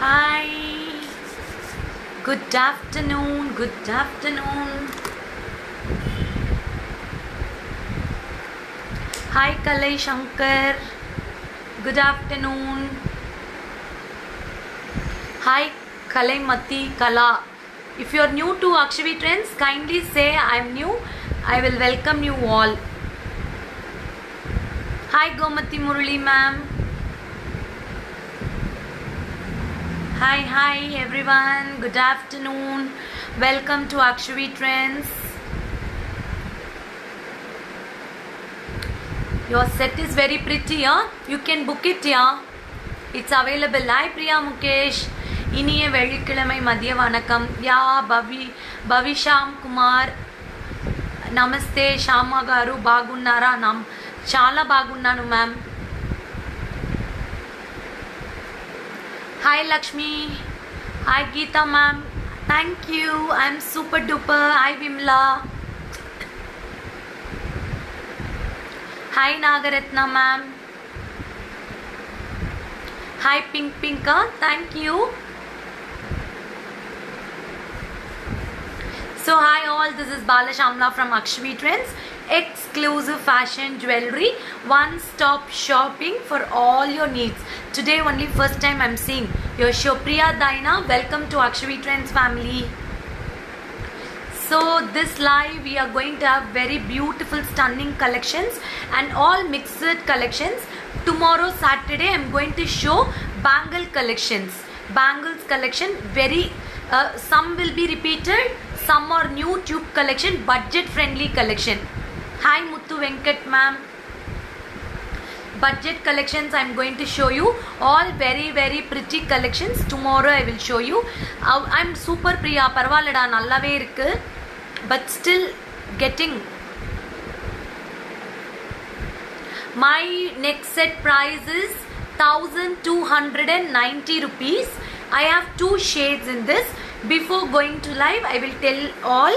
Hi, good afternoon, good afternoon. Hi Kalai Shankar, good afternoon. Hi Kalai Mati Kala. If you are new to Akshavi Trends, kindly say I am new. I will welcome you all. Hi Gomati Murali ma'am. Hi everyone, good afternoon. Welcome to Akshavi Trends. Your set is very pretty, huh? You can book it, yeah? It's available. Hi Priya Mukesh. இனிய வெள்ளிக்கிழமை மதிய வணக்கம். யா భవిషామ్ కుమార్ నమస్తే శ్యామ గారు బాగున్నారా? చాలా బాగున్నాను ma'am. Hi Lakshmi. Hi Geeta ma'am. Thank you. I'm super duper. Hi Vimla. Hi Nagaratna ma'am. Hi Pinka. Thank you. So hi all, this is Bala Shamla from Akshavi Trends. Exclusive fashion jewelry, one-stop shopping for all your needs. Today only first time I'm seeing your show. Priya Daina, welcome to Akshavi Trends family. So this live we are going to have very beautiful stunning collections and all mixed collections. Tomorrow Saturday I'm going to show bangle collections. Bangles collection, very some will be repeated, some are new tube collection, budget friendly collection. Hi Muthu Venkat ma'am. Budget collections I'm going to show you. All very pretty collections. Tomorrow I will show you. I'm super Priya. Parvalada nallave irukku. But still getting. My next set price is 1290 rupees. I have two shades in this. Before going to live, I will tell all.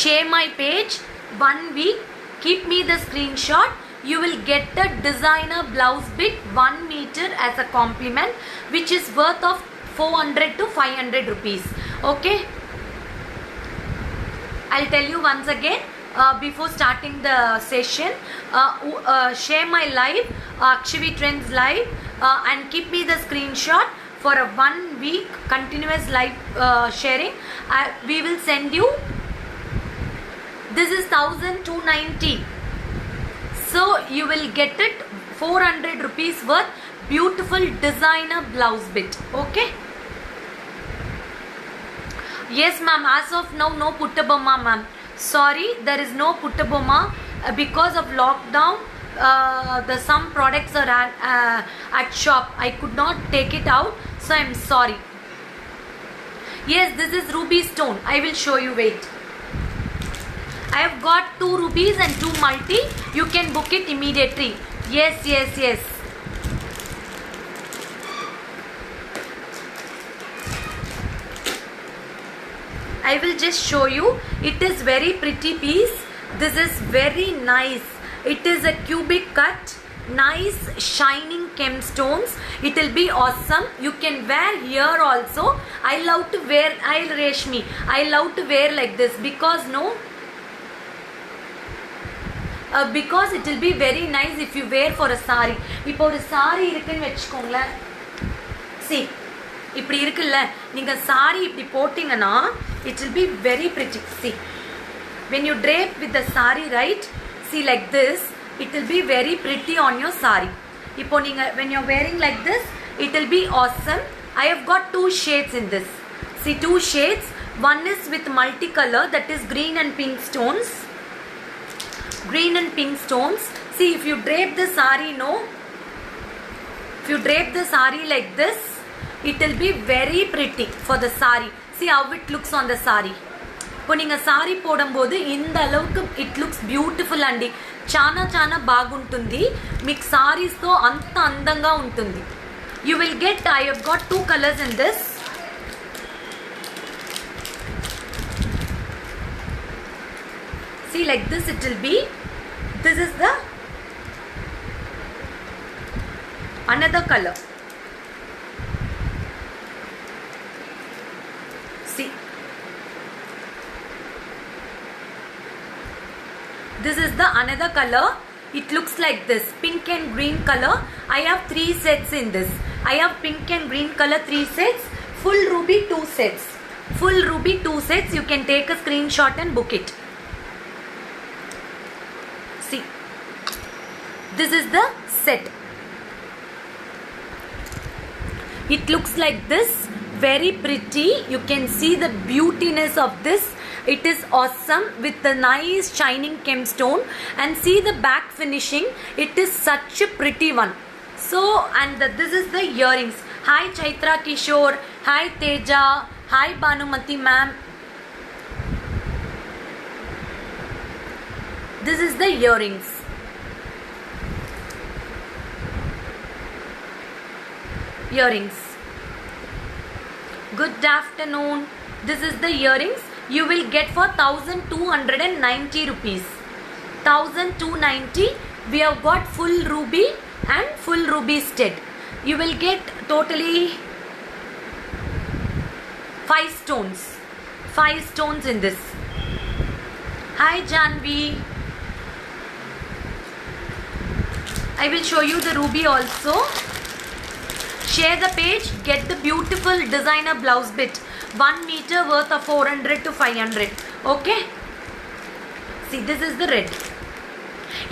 Share my page. 1 week. Keep me the screenshot. You will get the designer blouse bit 1 meter as a compliment, which is worth of 400 to 500 rupees. Okay. I'll tell you once again. Before starting the session, share my live, Akshavi Trends live, and keep me the screenshot for a 1 week continuous live sharing. We will send you. This is 1290. So you will get it 400 rupees worth beautiful designer blouse bit. Okay. Yes ma'am, as of now no puttabomma ma'am. Sorry, there is no puttabomma because of lockdown. Some products are at shop. I could not take it out, so I'm sorry. Yes, this is ruby stone. I will show you. Wait, I have got 2 rubies and 2 multi. You can book it immediately. Yes. I will just show you. It is very pretty piece. This is very nice. It is a cubic cut, nice shining gemstones. It will be awesome. You can wear here also. I love to wear. Reshmi, I love to wear like this because because it will be very nice if you wear for a sari. இப்போ ஒரு saree இருக்குன்னு வெச்சுக்கோங்களேன். See, இப்படி இருக்குல்ல, நீங்க saree இப்படி போட்டீங்கன்னா it will be very pretty. See, when you drape with the saree, right? See, like this, it will be very pretty on your saree. இப்போ நீங்க when you're wearing like this, it will be awesome. I have got 2 shades in this. See, 2 shades. One is with multicolor, that is green and pink stones. Green and pink stones. See, if you drape the saree, if you drape the saree like this, it will be very pretty for the saree. See how it looks on the saree. இப்போ நீங்க saree போடும்போது இந்த அளவுக்கு it looks beautiful అండి. చాలా బాగుంటుంది. మీకు sarees తో అంత అందంగా ఉంటుంది. You will get, I have got 2 colors in this. See, like this it will be. This is the another color. This is the another color. It looks like this, pink and green color. I have 3 sets in this. I have pink and green color 3 sets, full ruby 2 sets. Full ruby 2 sets. You can take a screenshot and book it. See, this is the set. It looks like this, very pretty. You can see the beautiness of this. It is awesome with the nice shining gemstone, and see the back finishing. It is such a pretty one. So, and this is the earrings. Hi Chaitra Kishore, hi Teja, hi Bhanumati ma'am. This is the earrings. Earrings. Good afternoon. This is the earrings. You will get for 1290 rupees. 1290. We have got full ruby and full ruby stud. You will get totally 5 stones. 5 stones in this. Hi Janvi. I will show you the ruby also. Share the page, get the beautiful designer blouse bit. 1 meter worth of 400 to 500. Okay? See, this is the red.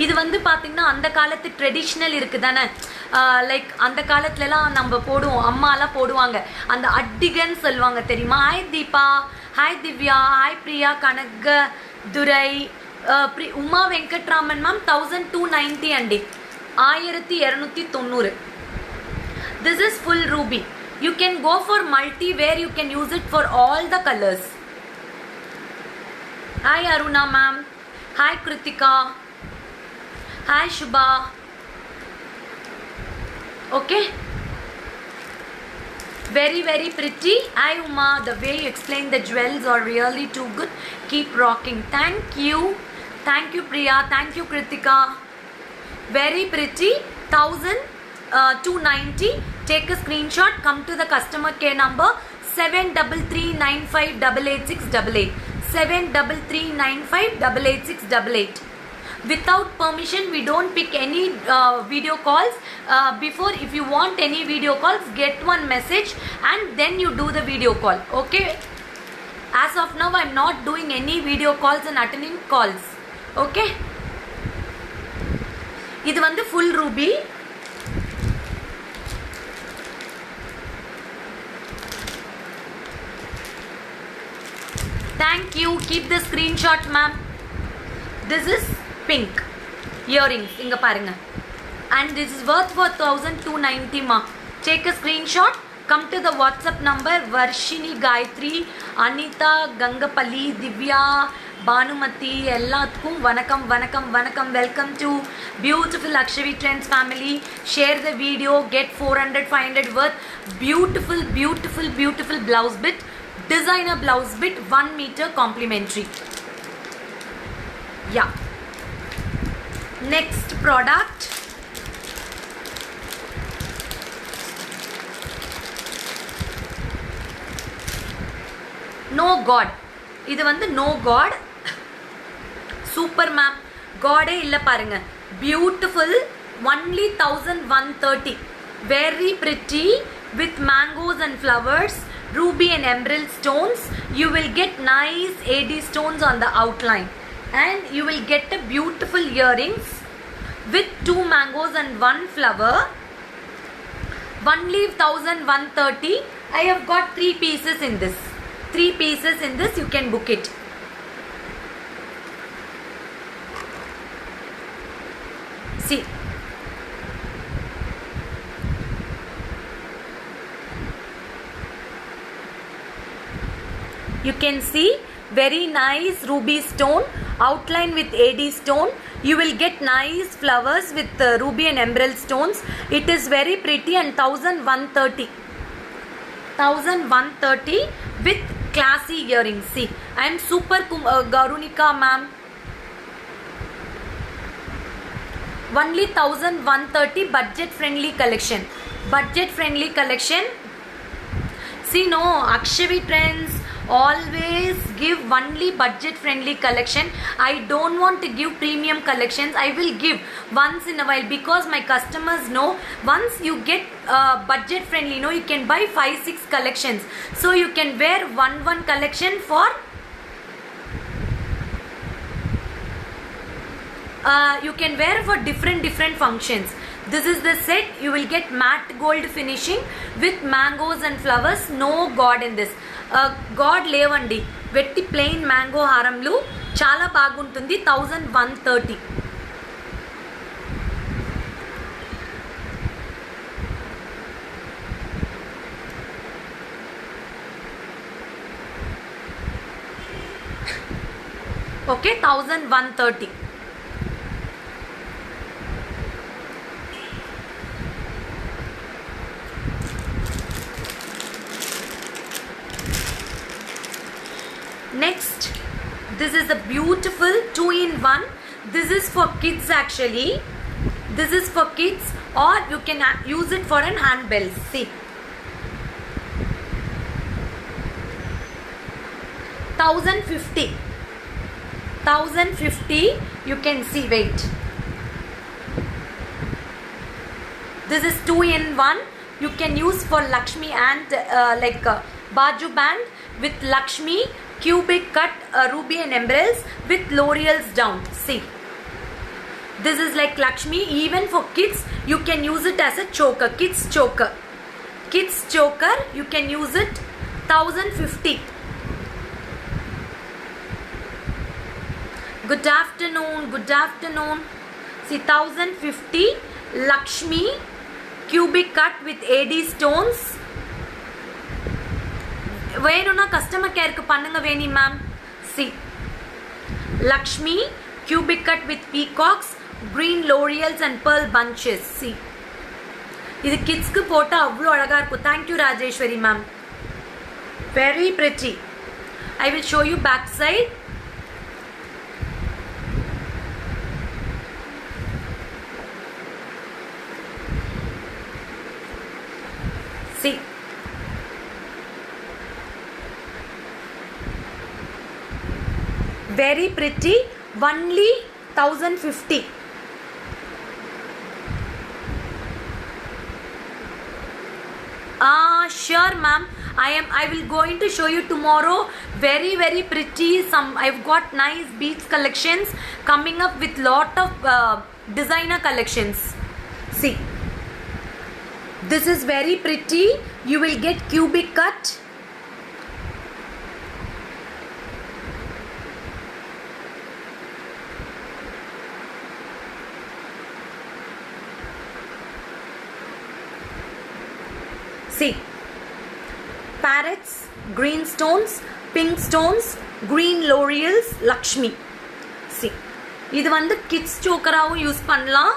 இது வந்து பார்த்தீங்கன்னா அந்த காலத்து traditional இருக்குது தானே, like அந்த காலத்துலலாம் நம்ம போடுவோம், அம்மாலாம் போடுவாங்க, அந்த அட்டிகன்னு சொல்லுவாங்க தெரியுமா. Hi Deepa, hi Divya, hi Priya, Kanaka Durai, Uma Venkatraman ma'am 1290 అండి, 1290. This is full ruby. You can go for multi-wear. You can use it for all the colors. Hi Aruna ma'am. Hi Kritika. Hi Shubha. Okay. Very very pretty. Hi Uma. The way you explain the jewels are really too good. Keep rocking. Thank you. Thank you Priya. Thank you Kritika. Very pretty. 1290. Take a screenshot. Come to the customer care number 7339588688. 7339588688. Without permission, we don't pick any video calls. Before, if you want any video calls, get one message and then you do the video call. Okay? As of now, I'm not doing any video calls and attending calls. Okay? இது வந்து full ruby. Thank you. Keep the screenshot ma'am. This is pink earrings. inga parunga. And this is worth for 1290 ma. Take a screenshot. Come to the WhatsApp number. Varshini, Gayatri, Anita, Gangapalli, Divya, Bhanumati, எல்லாத்துக்கும் வணக்கம் வணக்கம் வணக்கம். Welcome to beautiful Akshavi Trends family. Share the video. Get 400 500 worth beautiful beautiful beautiful blouse bit, designer blouse bit, 1 meter complimentary. Yeah. Next product. No God. இது வந்து no God. Super ma'am. God இல்ல பாருங்க. Beautiful. Only 1130. Very pretty with mangoes and flowers, ruby and emerald stones. You will get nice AD stones on the outline, and you will get a beautiful earrings with 2 mangoes and 1 flower. Only 1130. I have got 3 pieces in this. 3 pieces in this. You can book it. See, you can see very nice ruby stone outline with AD stone. You will get nice flowers with ruby and emerald stones. It is very pretty, and 1130. 1130 with classy earrings. See, I am super Garunika ma'am. Only 1130. Budget friendly collection. Budget friendly collection. See, no, Akshavi Trends always give only budget friendly collection. I don't want to give premium collections. I will give once in a while, because my customers know once you get budget friendly, you can buy 5-6 collections, so you can wear one collection for you can wear for different functions. This is the set. You will get matte gold finishing with mangoes and flowers. No god in this. God లేవండి, వెట్టి plain mango హారంలు చాలా బాగుంటుంది. 1130. Okay, 1130. Next, this is a beautiful 2-in-1. This is for kids actually. This is for kids, or you can use it for an handbell. See, 1050. 1050. You can see. Wait. This is 2-in-1. You can use for Lakshmi and like Baju band with Lakshmi, cubic cut ruby and emeralds with L'Oreal's down. See, this is like Lakshmi. Even for kids, you can use it as a choker. Kids choker. Kids choker. You can use it. 1050. Good afternoon. Good afternoon. See, 1050. Lakshmi, cubic cut with AD stones. வேணும்னா customer கேருக்கு பண்ணுங்க Veni ma'am. See, Lakshmi cubic cut with peacocks, green L'Oreals and pearl bunches. See, இது கிட்ஸ்க்கு போட்டா அவ்வளோ அழகா இருக்கும். Thank you Rajeswari ma'am. Very pretty. I will show you back side. See, very pretty. Only 1050. Sure ma'am. I will going to show you tomorrow. Very pretty. I've got nice beads collections coming up with lot of designer collections. See, this is very pretty. You will get cubic cut. See, parrots, green stones, pink stones, green L'Oreals, Lakshmi. See, இது வந்து kids choker-ஆவும் use பண்ணலாம்.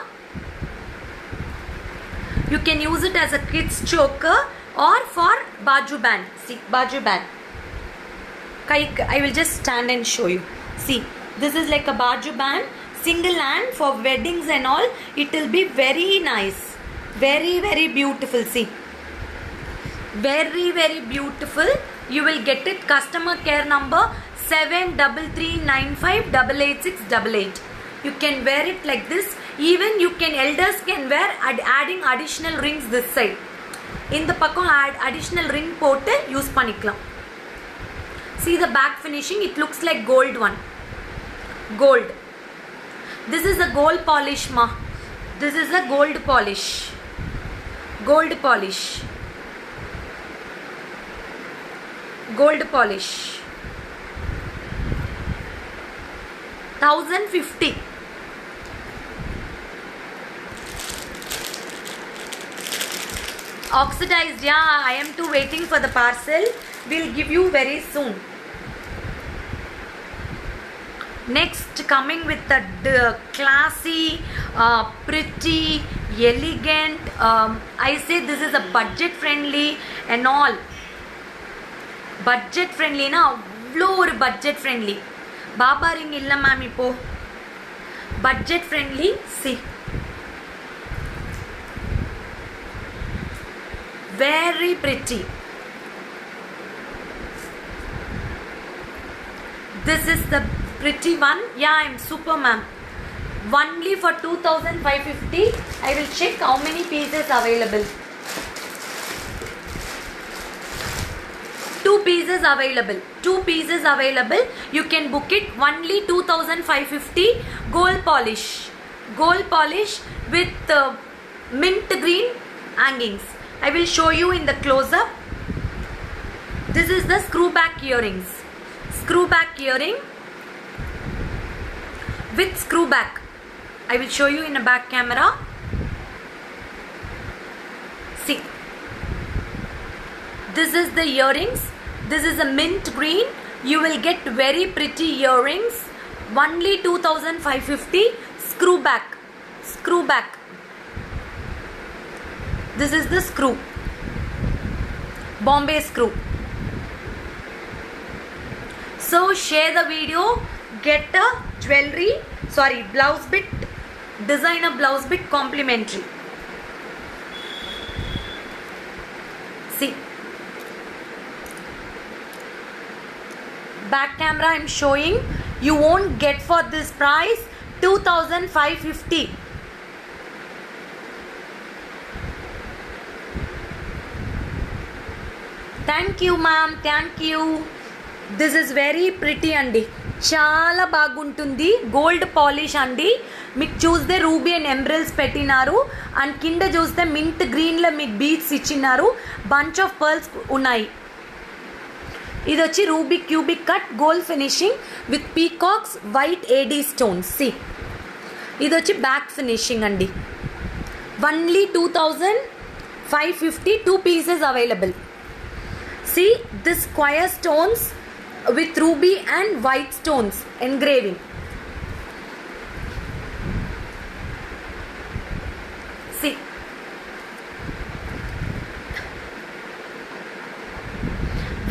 You can use it as a kids choker or for Baju band. See, Baju band. I will just stand and show you. See, this is like a Baju band, single hand for weddings and all. It will be very nice. Very beautiful. See, very beautiful. You will get it. Customer care number 7339588688. You can wear it like this. Even you can, elders can wear, adding additional rings this side. In the pakam add additional ring போட்டு use பண்ணிக்கலாம். See the back finishing, it looks like gold one. Gold. This is a gold polish ma. This is a gold polish. Gold polish. Gold polish. 1050. Oxidized, yeah, I am too waiting for the parcel. We'll give you very soon. Next, coming with the classy, pretty, elegant. I say this is a budget friendly and all. Budget friendly na avlo ஒரு budget friendly. Baba ring இல்ல ma'am இப்போ. Budget friendly. See, very pretty. This is the pretty one. Yeah, I'm super, ma'am. Only for 2550. I will check how many pieces available. 2 pieces available. 2 pieces available. You can book it. Only 2550. Gold polish. Gold polish with mint green hangings. I will show you in the close-up. This is the screw back earrings. Screw back earring with screw back. I will show you in a back camera. See, this is the earrings. This is a mint green. You will get very pretty earrings. Only 2550. Screw back. Screw back. This is the screw. Bombay screw. So share the video. Get a jewelry. Sorry, blouse bit. Designer blouse bit complimentary. See. Back camera I am showing. You won't get for this price 2550. Thank you, ma'am. Thank you. This is very pretty andi. చాలా బాగుంటుంది. Gold polish అండి. మీకు చూస్తే ruby and emeralds పెట్టినారు. And కింద చూస్తే mint గ్రీన్లో మీకు బీడ్స్ ఇచ్చినారు. బంచ్ ఆఫ్ పర్ల్స్ ఉన్నాయి. ఇది వచ్చి ruby cubic cut gold finishing with peacocks white AD stones. సి ఇది వచ్చి బ్యాక్ ఫినిషింగ్ అండి. Only 2550. 2 pieces available. See this square stones with ruby and white stones engraving. See,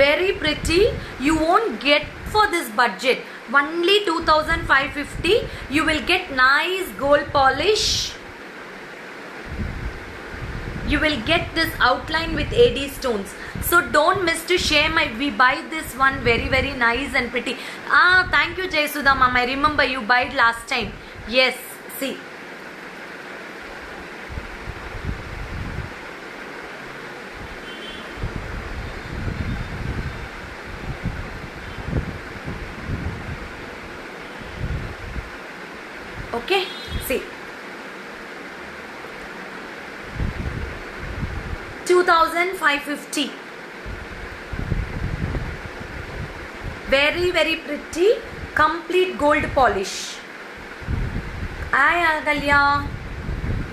very pretty. You won't get for this budget. Only 2550. You will get nice gold polish. You will get this outline with AD stones. So don't miss to share my. We buy this one very nice and pretty. Thank you Jayasudha ma'am. I remember you buyed last time. Yes, see. Okay, see. 2550. Very pretty. Complete gold polish. Hi Agalya.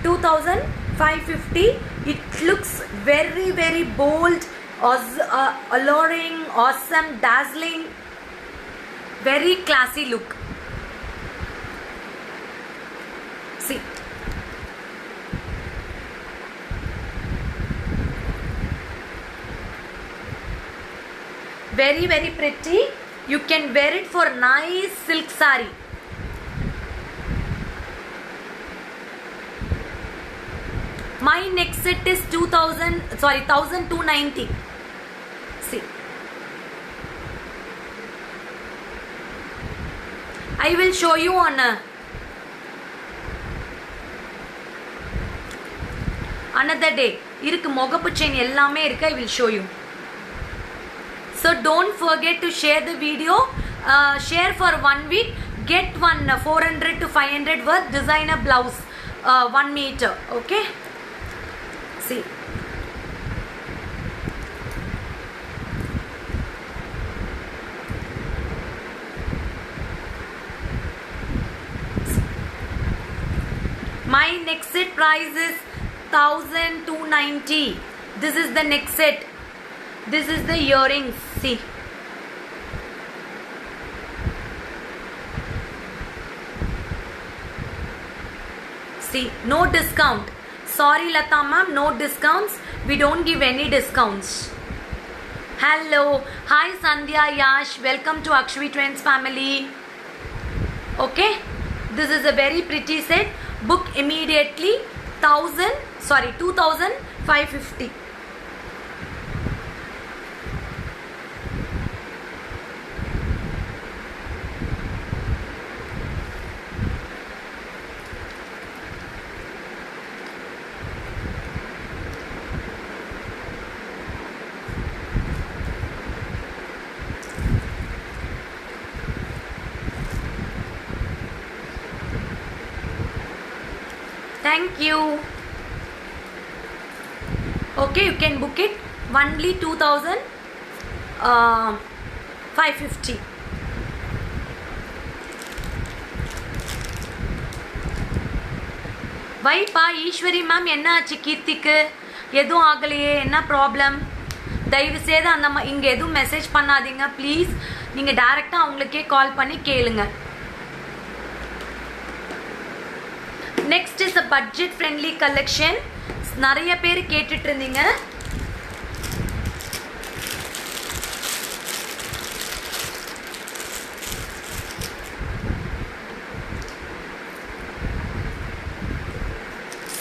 2550. It looks very bold, alluring, awesome, dazzling. Very classy look. See. Very pretty. You can wear it for nice silk saree. My next set is 1290. See, I will show you on another day. Irukku mogapu chain ellame irukku. I will show you. So don't forget to share the video. Share for 1 week. Get one 400 to 500 worth designer blouse. 1 meter. Okay. See. My next set price is 1290. This is the next set. This is the earrings. See. See, no discount. Sorry Lata ma'am, no discounts. We don't give any discounts. Hello. Hi Sandhya, Yash. Welcome to Akshvi Trends family. Okay. This is a very pretty set. Book immediately. 2550. Thank you. Okay, you can book it only 2,550. வைப்பா Eswari ma'am என்ன ஆச்சு கீர்த்திக்கு எதுவும் ஆகலையே என்ன problem தயவு செய்து அந்த இங்கே எதுவும் மெசேஜ் பண்ணாதீங்க ப்ளீஸ் நீங்கள் டைரெக்டாக அவங்களுக்கே கால் பண்ணி கேளுங்க next is a budget friendly collection நிறைய பேர் கேட்டுட்டு இருந்தீங்க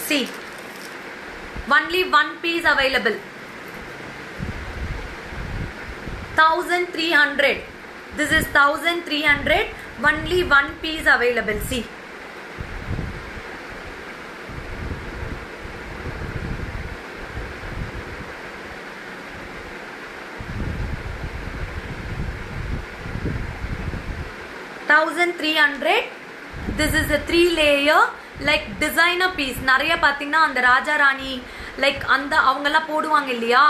See, only one piece available. 1,300. This is 1,300. Only one piece available. See. $1,300. This is a 3-layer. Like designer piece நிறைய பார்த்தீங்கன்னா அந்த ராஜா ராணி லைக் அந்த அவங்கெல்லாம் போடுவாங்க இல்லையா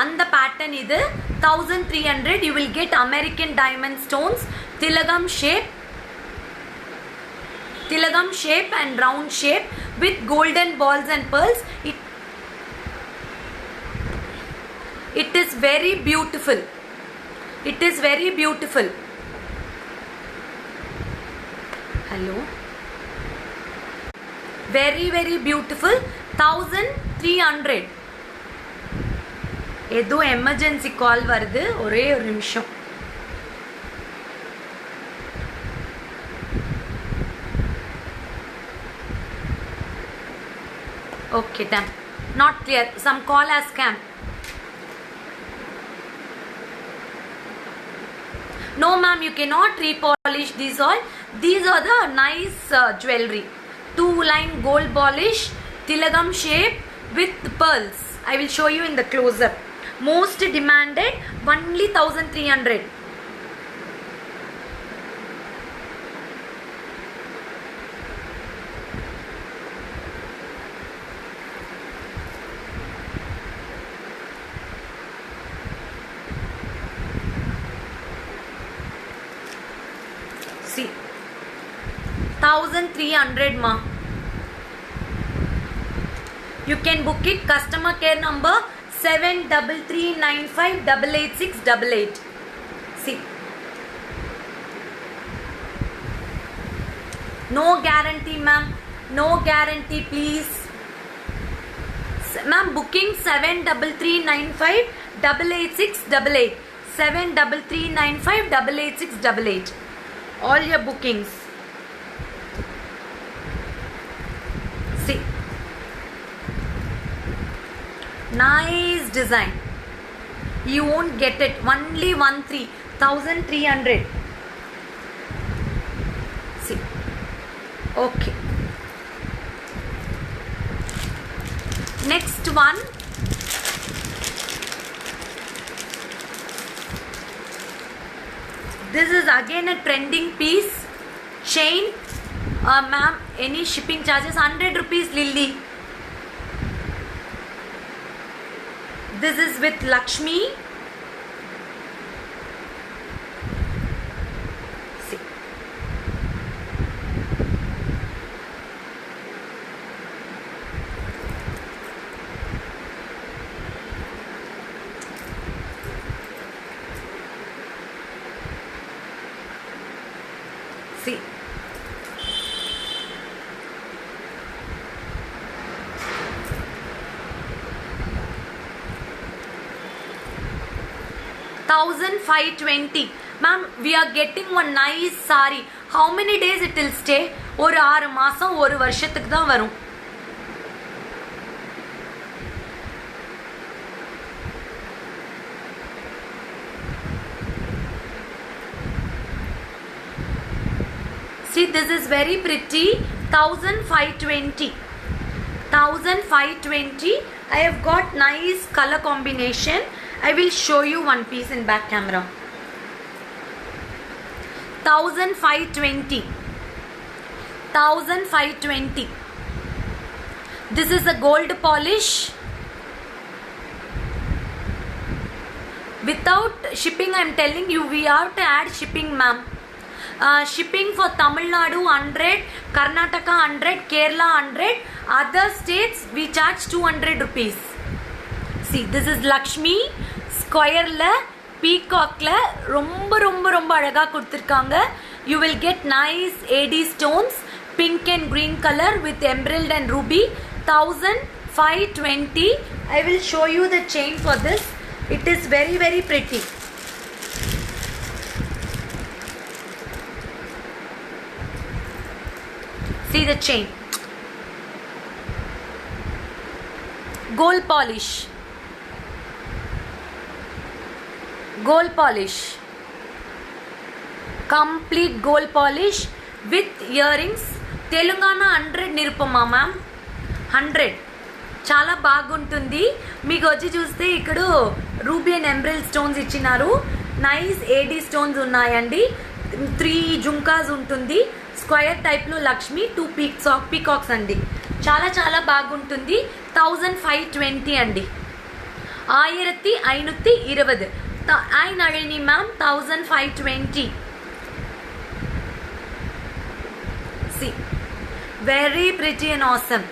அந்த பேட்டர்ன் இது 1,300 you will get American diamond stones திலகம் shape and round shape with golden balls and pearls. It is very beautiful. It is very beautiful. Hello. Very very beautiful. 1,300. ஏதோ எமர்ஜென்சி கால் வருது ஒரே ஒரு நிமிஷம் okay done not clear some call has scam no ma'am you cannot repolish these all these are the nice jewelry 2-line gold polish tilagam shape with pearls. I will show you in the close up. Most demanded only 1,300. See 1,300 ma. You can book it. Customer care number 7339588688. See. No guarantee ma'am. No guarantee please. Ma'am booking 7339588688. 7339588688. All your bookings. See. Nice design. You won't get it. Only 1,300. See. Okay. Next one. This is again a trending piece. Chain. Ma'am, any shipping charges? 100 rupees Lily. This is with Lakshmi. See. See. $1,520. Ma'am, we are getting one nice saree. How many days it will stay? ஒரு 6 மாசம் ஒரு வருஷத்துக்கு தான் வரும். See, this is very pretty. 1,520. 1,520. I have got nice color combination. I will show you one piece in back camera. 1,520. 1,520. This is a gold polish. Without shipping, I am telling you, we have to add shipping, ma'am. Shipping for Tamil Nadu 100, Karnataka 100, Kerala 100, other states we charge 200 rupees. See, this is Lakshmi square la peacock la romba alaga kuduthirukanga. You will get nice AD stones, pink and green color with emerald and ruby. 1520. I will show you the chain for this. It is very, very pretty. See the chain. Gold polish. Gold polish. Complete gold polish with earrings. Telangana 100 nirupama ma'am. 100. చాలా బాగుంటుంది. మీకు వచ్చి చూస్తే ఇక్కడ ruby and emerald stones ఇచ్చినారు. Nice AD stones ఉన్నాయండి. 3 జుంకాస్ ఉంటుంది. Square టైప్లో లక్ష్మి 2 పీకాక్స్ అండి. చాలా చాలా బాగుంటుంది. 1520 అండి. 1520. I Nalini ma'am 1520. See, very pretty and awesome.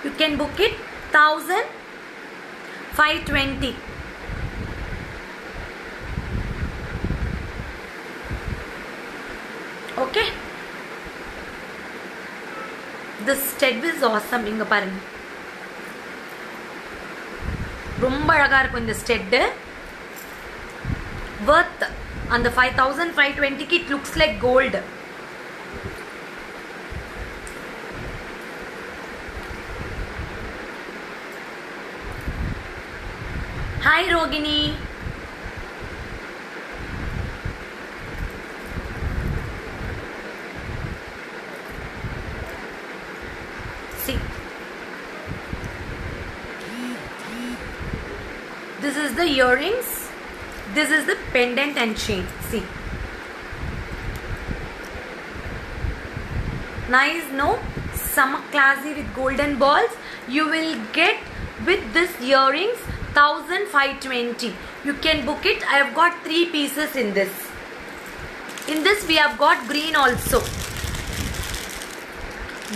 You can book it 1520. Okay. This stud is awesome. Inga parunga. ரொம்ப அழகா இருக்கும் இந்த ஸ்டெட். worth அந்த 5520 க்கு it looks like gold. Hi Rogini. See, this is the earrings, this is the pendant and chain. See, nice, no? Some classy with golden balls. You will get with this earrings 1520. You can book it. I have got 3 pieces in this. In this we have got green also.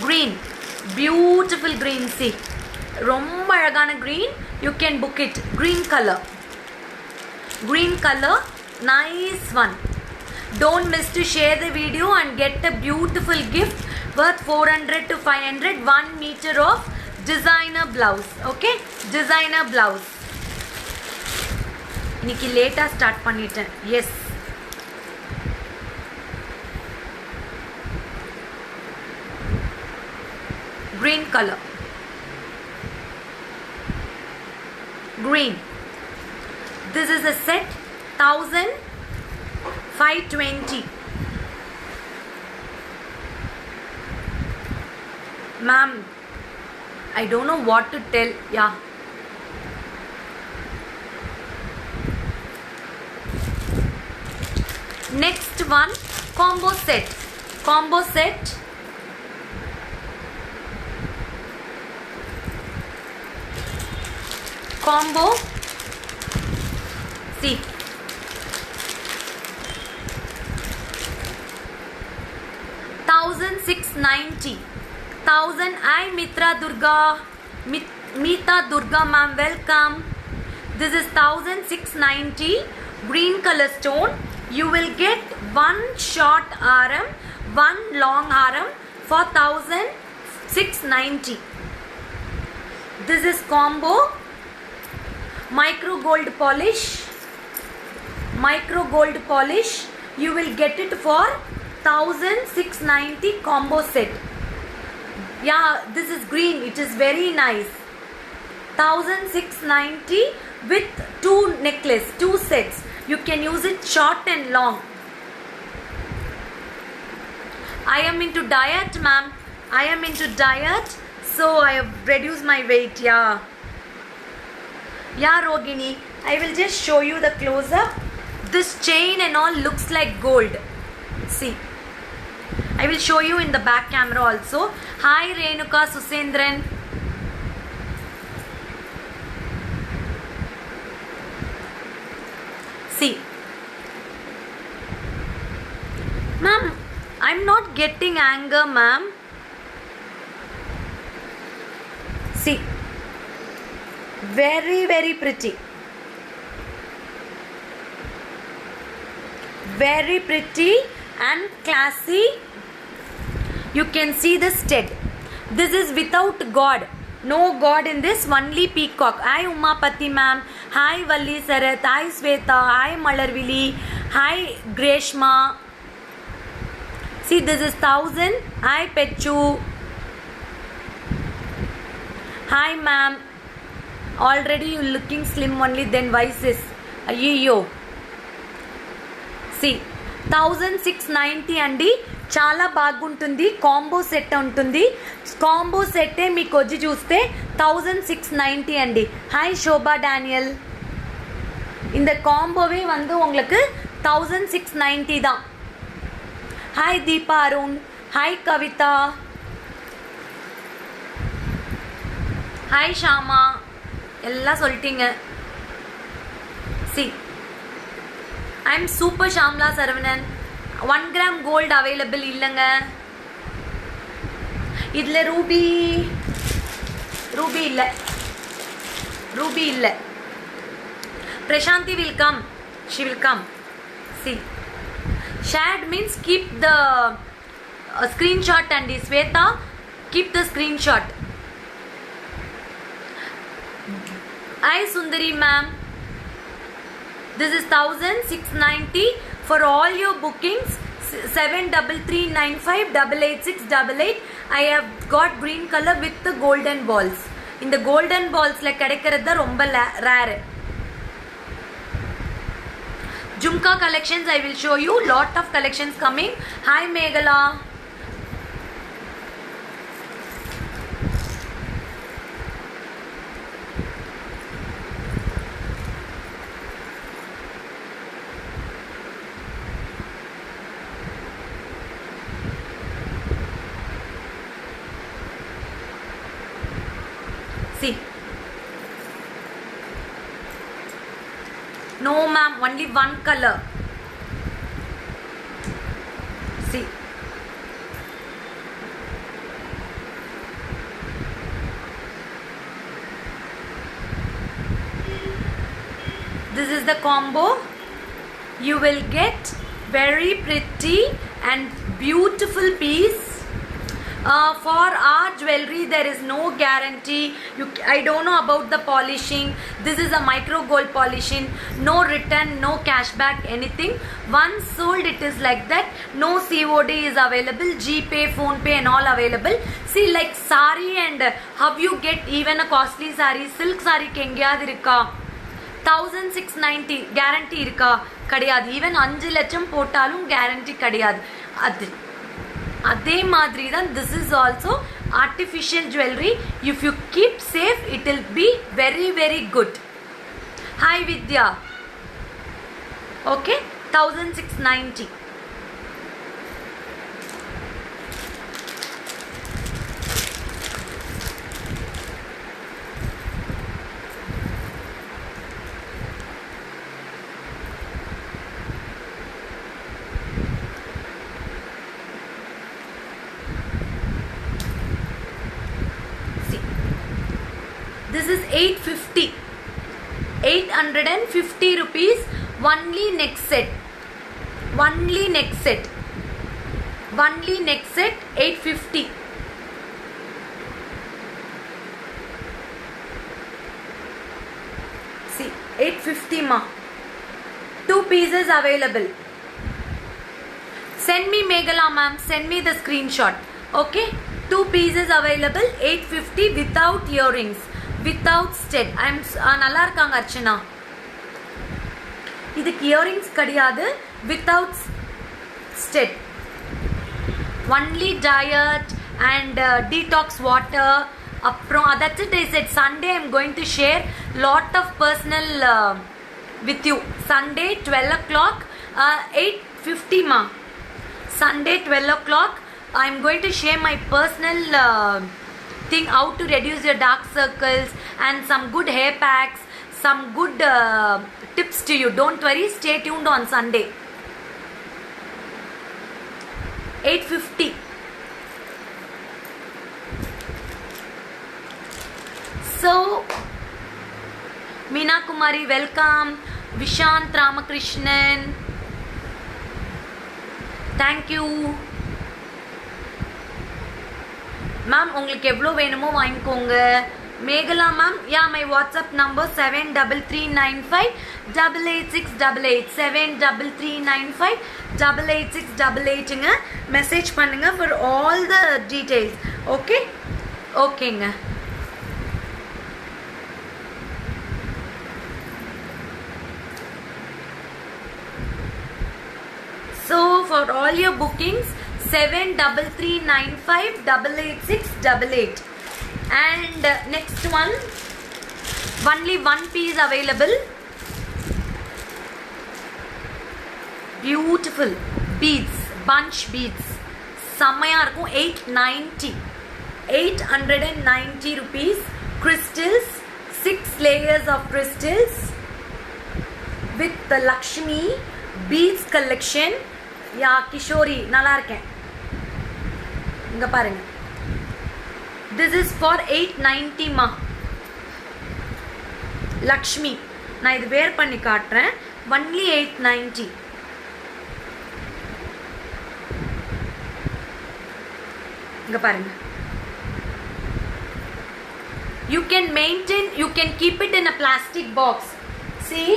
Green, beautiful green. See, romba alagana green. You can book it. Green color, nice one. Don't miss to share the video and get a beautiful gift worth 400 to 500. 1 meter of designer blouse. Okay, designer blouse. இன்னைக்கு லேட்டா start பண்ணிட்டேன். Yes, green color, green. This is a set 1520. Ma'am, I don't know what to tell. Yeah, next one, combo set. Combo set. Combo. See, 1690. 1000. I Mitra Durga. Meeta Durga ma'am, welcome. This is 1690. Green color stone. You will get 1 short haram, 1 long haram for 1690. This is combo. Micro gold polish. Micro gold polish. You will get it for 1690 combo set. Yeah, this is green. It is very nice. 1690 with 2 necklace, 2 sets. You can use it short and long. I am into diet, ma'am. I am into diet, so I have reduced my weight. Yeah, Rogini. I will just show you the close up. This chain and all looks like gold. See, I will show you in the back camera also. Hi Renuka Susendran. See, ma'am, I'm not getting anger, ma'am. See, very, very pretty. Very pretty and classy. You can see the stud. This is without God. No God in this, only peacock. Hi Umapati ma'am. Hi Valli Sarath. Hi Sweta. Hi Malarvili. Hi Greshma. See, this is 1000. Hi Pechu. Hi ma'am. Already you looking slim only, then why sis? Ayyo. See, 1690 అండి, చాలా బాగుంటుంది. Combo set ఉంటుంది. Combo సెట్టే మీకు వచ్చి చూస్తే 1690 అండి. Hi Shobha Daniel. இந்த காம்போவே வந்து உங்களுக்கு 1690 தான். Hi Deepa Arun. Hi Kavitha. Hi Shama. எல்லாம் சொல்லிட்டீங்க. சி, I am super Shamla Saravanan. 1 gram gold available இல்லங்க. இதுல ரூபி இல்ல. ரூபி இல்ல. Prashanti will come. She will come. See, shared means keep the screenshot and Sweta, keep the screenshot. Hi Sundari ma'am. This is 1690 for all your bookings. 7339588688. I have got green color with the golden balls. In the golden balls la kedikkiradha romba rare. Jumka collections I will show you. Lot of collections coming. Hi Meghala. See, no ma'am, only one color. See, this is the combo. You will get very pretty and beautiful piece. For our jewelry there is no guarantee. I don't know about the polishing. This is a micro gold polishing. No return, no cashback, anything. Once sold it is like that. No COD is available. GPay, phone pay and all available. See, like sari and how you get even a costly sari, silk sari ku engayad irukka 1690 guarantee irukka kadiyadu. Even 5 லட்சம் போட்டாலும் guarantee kadiyadu. அதே மாதிரி தான் this is also artificial jewelry. If you keep safe, it will be very, very good. Hi Vidya. Okay, 1690. This is 850. 850 rupees. Only neck set. Only neck set. Only neck set. 850. See, 850 ma. 2 pieces available. Send me Meghala ma'am. Send me the screenshot. Okay. 2 pieces available. 850 without earrings. Without stud. நல்லா இருக்காங்க அர்ச்சனா. இதுக்கு earrings கிடையாது. Without stud. Only diet and detox water. அப்புறம் that's it. I said Sunday I'm going to share lot of personal with you. Sunday 12 o'clock 850 ma. Sunday 12 o'clock I'm going to share my personal thing how to reduce your dark circles and some good hair packs, some good tips to you. Don't worry, stay tuned on Sunday. 8:50. So Meena Kumari, welcome. Vishant Ramakrishnan, thank you. Ma'am, உங்களுக்கு எவ்வளோ வேணுமோ வாங்கிக்கோங்க. Megala ma'am, yeah my WhatsApp number 7339588688 7339588688ங்க. Message பண்ணுங்க for all the details. Okay ஓகேங்க. So for all your bookings 7339588688 and next one only one piece available. Beautiful beads, bunch beads, செம்மையா இருக்கும். 890 rupees. Crystals, 6 layers of crystals with the Lakshmi beads collection. யா கிஷோரி, நல்லா இருக்கேன். இங்க பாருங்க, this is for 890 மா. லக்ஷ்மி, நான் இது வேர் பண்ணி காட்டுறேன். only 890. இங்க பாருங்க. You can maintain, you can keep it in a plastic box. See,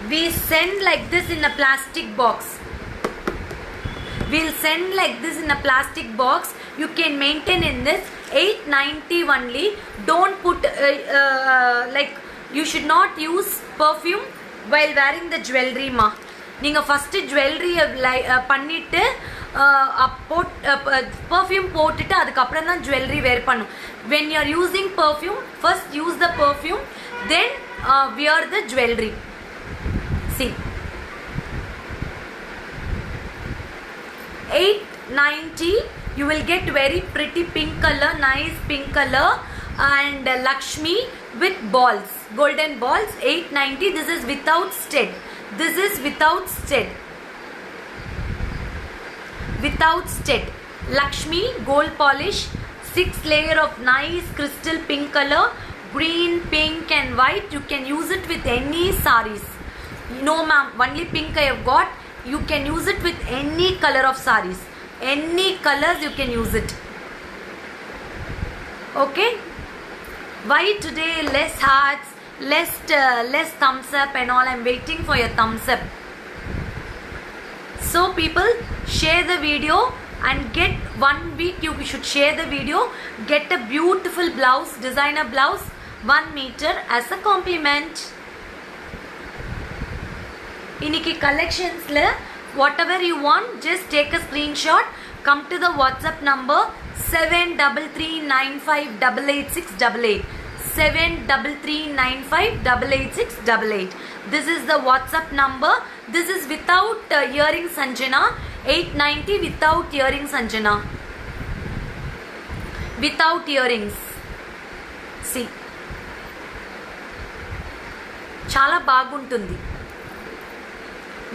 we send like this in a plastic box. We'll send like this in a plastic box. You can maintain in this. 890 only. Don't put like, you should not use perfume while wearing the jewelry ma. நீங்க first jewellery பண்ணிட்டு perfume போட்டுட்டு அதுக்கப்புறம் தான் jewellery வேர் பண்ணும். when you are using perfume, first use the perfume, then wear the jewelry. See, 890 you will get very pretty pink color, nice pink color, and Lakshmi with balls, golden balls. 890. This is without stud. This is without stud. Without stud. Lakshmi gold polish, 6 layer of nice crystal pink color, green, pink and white. You can use it with any sarees. No ma'am, only pink I have got. You can use it with any color of sarees. Any colors you can use it. Okay? Why today less hearts, less thumbs up and all? I'm waiting for your thumbs up. So people, share the video and get 1 week you should share the video. Get a beautiful blouse, designer blouse, 1 meter as a compliment. இன்னைக்கு collectionsல whatever you want, just take a screenshot, come to the WhatsApp number 7339588688 7339588688. This is the WhatsApp number. This is without earrings Sanjana. 890 without earrings Sanjana. Without earrings. See, చాలా బాగుంటుంది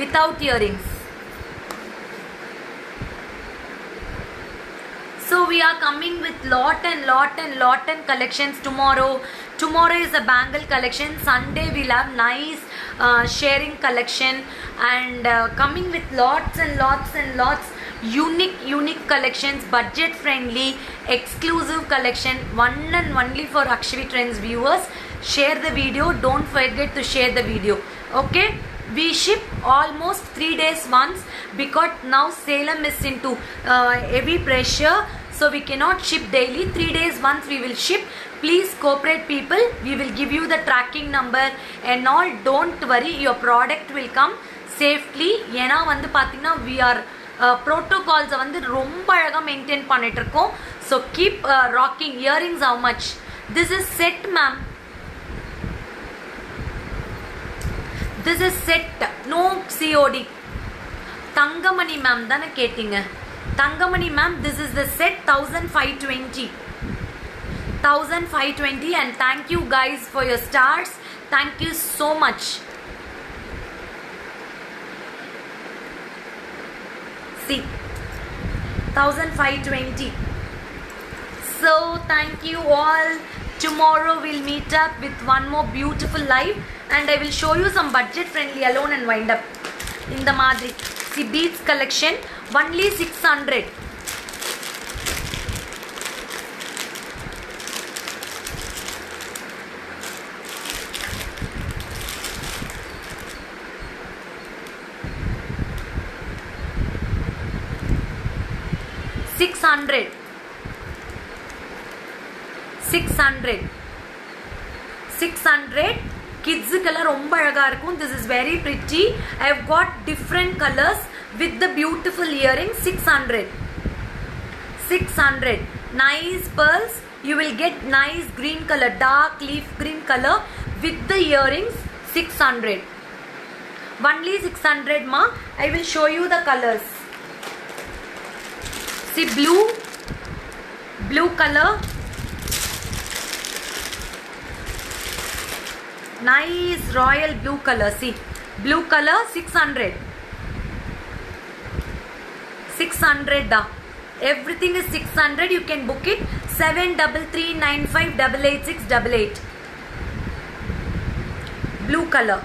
without earrings. So we are coming with lot and collections tomorrow. Tomorrow is a bangle collection. Sunday we'll have nice sharing collection, and coming with lots and lots unique collections, budget friendly, exclusive collection, one and only for Akshvi Trends viewers. Share the video. Don't forget to share the video. Okay? We ship almost 3 days once because now Salem is into heavy pressure, so we cannot ship daily. 3 days once we will ship. Please cooperate people. We will give you the tracking number and all. Don't worry, your product will come safely. ஏனா வந்து பாத்தீங்கன்னா we are protocols வந்து ரொம்ப அழகா maintain பண்ணிட்டு இருக்கோம். So keep rocking. Earrings how much? This is set ma'am. This is set, no COD. Thangamani ma'am தானே கேட்டீங்க. Thangamani ma'am, this is the set 1520. 1520 and thank you guys for your stars. Thank you so much. See, 1520. So thank you all. Tomorrow we'll meet up with one more beautiful live and I will show you some budget friendly alone and wind up in the madri. See, beads collection only 600. Kids color romba alaga irukum. This is very pretty. I have got different colors with the beautiful earrings. 600. Nice pearls. You will get nice green color, dark leaf green color with the earrings. 600. Only 600 ma. I will show you the colors. See, blue color. Nice royal blue color. See, blue color 600. 600 da. Everything is 600. You can book it 7339588688. Blue color.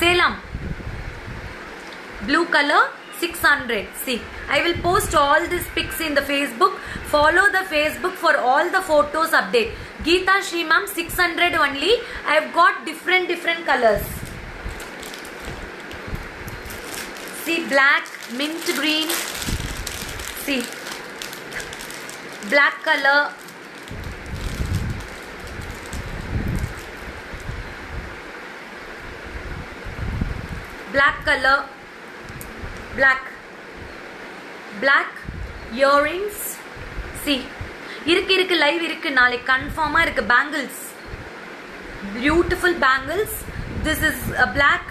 Salem. Blue color 600. See, I will post all these pics in the Facebook. Follow the Facebook for all the photos update. Geeta Shri ma'am, 600 only. I have got different colors. See, black, mint green. See, black color. Black color. Black earrings. See, irukku live irukku naale confirm ah irukku bangles, beautiful bangles. This is a black,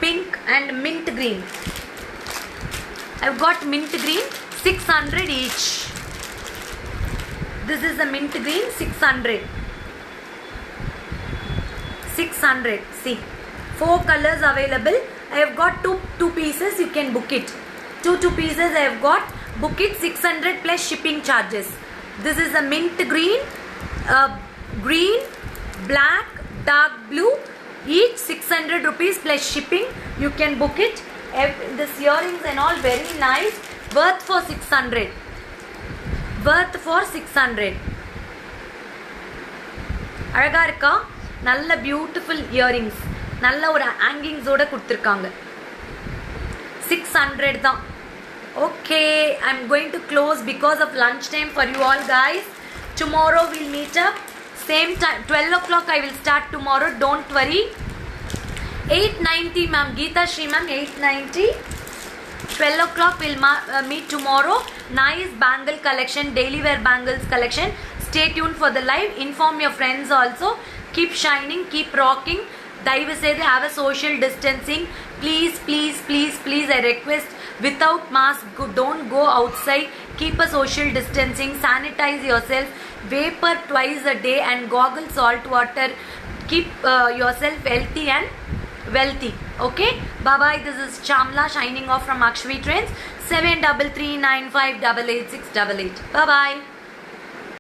pink and mint green. I've got mint green 600 each. This is a mint green 600. See, 4 colors available. I have got two pieces. You can book it. Two pieces I have got. Book it 600 plus shipping charges. This is a mint green, green, black, dark blue. Each 600 rupees plus shipping. You can book it. This earrings and all very nice. Worth for 600. அழகா இருக்கா? நல்ல beautiful earrings, நல்ல ஒரு hangings ஓட கொடுத்துருக்காங்க. 600 தான். Okay, I'm going to close because of lunch time for you all guys. Tomorrow we'll meet up same time 12 o'clock. I will start tomorrow, don't worry. 890 ma'am, Geeta Shri ma'am, 890. 12 o'clock we'll meet tomorrow. Nice bangle collection, daily wear bangles collection. Stay tuned for the live. Inform your friends also. Keep shining, keep rocking. Daivu seythu have a social distancing. Please I request, without mask don't go outside. Keep a social distancing. Sanitize yourself. Vapor twice a day and gargle salt water. Keep yourself healthy and wealthy. Okay, bye bye. This is Chamla signing off from Akshvi Trends. 7339588688. Bye bye.